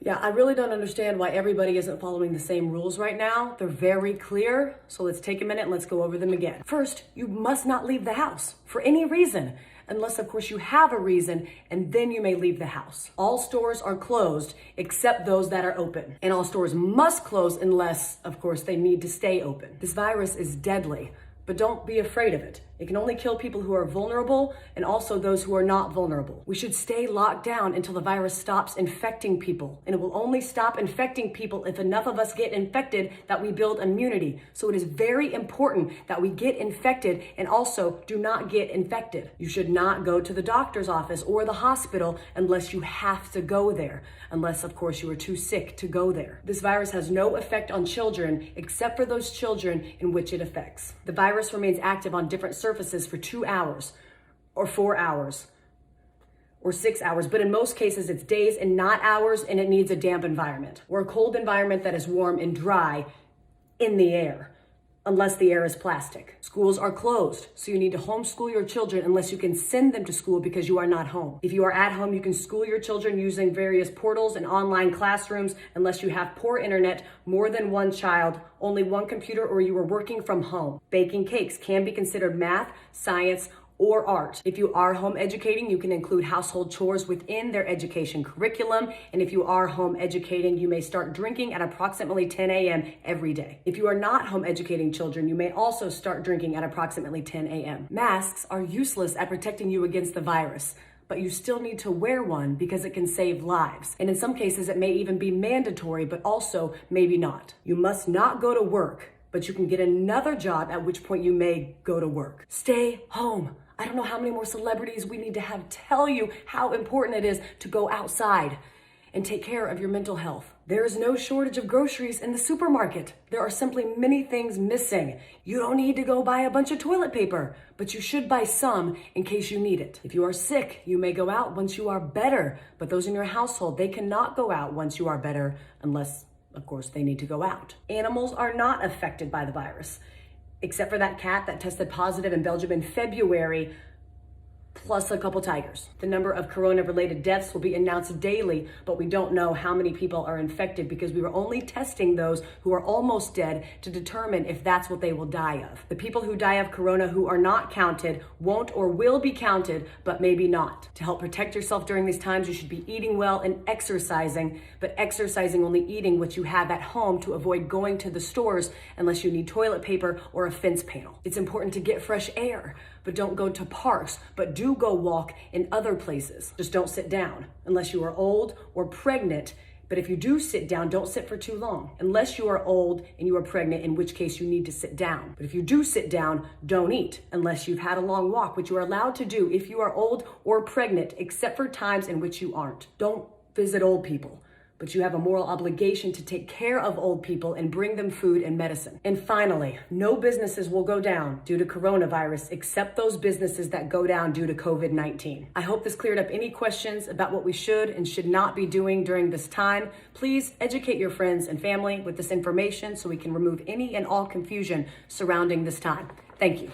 Yeah, I really don't understand why everybody isn't following the same rules right now. They're very clear, so let's take a minute and let's go over them again. First, you must not leave the house for any reason, unless of course you have a reason, and then you may leave the house. All stores are closed except those that are open, and all stores must close unless, of course, they need to stay open. This virus is deadly, but don't be afraid of it. It can only kill people who are vulnerable and also those who are not vulnerable. We should stay locked down until the virus stops infecting people. And it will only stop infecting people if enough of us get infected that we build immunity. So it is very important that we get infected and also do not get infected. You should not go to the doctor's office or the hospital unless you have to go there. Unless, of course, you are too sick to go there. This virus has no effect on children except for those children in which it affects. The virus remains active on different surfaces for 2 hours or 4 hours or 6 hours, but in most cases it's days and not hours, and it needs a damp environment or a cold environment that is warm and dry in the air, unless the air is plastic. Schools are closed, so you need to homeschool your children unless you can send them to school because you are not home. If you are at home, you can school your children using various portals and online classrooms unless you have poor internet, more than one child, only one computer, or you are working from home. Baking cakes can be considered math, science, or art. If you are home educating, you can include household chores within their education curriculum. And if you are home educating, you may start drinking at approximately 10 a.m. every day. If you are not home educating children, you may also start drinking at approximately 10 a.m. Masks are useless at protecting you against the virus, but you still need to wear one because it can save lives. And in some cases, it may even be mandatory, but also maybe not. You must not go to work, but you can get another job, at which point you may go to work. Stay home. I don't know how many more celebrities we need to have tell you how important it is to go outside and take care of your mental health. There is no shortage of groceries in the supermarket. There are simply many things missing. You don't need to go buy a bunch of toilet paper, but you should buy some in case you need it. If you are sick, you may go out once you are better, but those in your household, they cannot go out once you are better unless, of course, they need to go out. Animals are not affected by the virus, except for that cat that tested positive in Belgium in February, plus a couple tigers. The number of corona-related deaths will be announced daily, but we don't know how many people are infected because we were only testing those who are almost dead to determine if that's what they will die of. The people who die of corona who are not counted won't or will be counted, but maybe not. To help protect yourself during these times, you should be eating well and exercising, but exercising only eating what you have at home to avoid going to the stores unless you need toilet paper or a fence panel. It's important to get fresh air, but don't go to parks, but do go walk in other places. Just don't sit down unless you are old or pregnant. But if you do sit down, don't sit for too long. Unless you are old and you are pregnant, in which case you need to sit down. But if you do sit down, don't eat unless you've had a long walk, which you are allowed to do if you are old or pregnant, except for times in which you aren't. Don't visit old people, but you have a moral obligation to take care of old people and bring them food and medicine. And finally, no businesses will go down due to coronavirus except those businesses that go down due to COVID-19. I hope this cleared up any questions about what we should and should not be doing during this time. Please educate your friends and family with this information so we can remove any and all confusion surrounding this time. Thank you.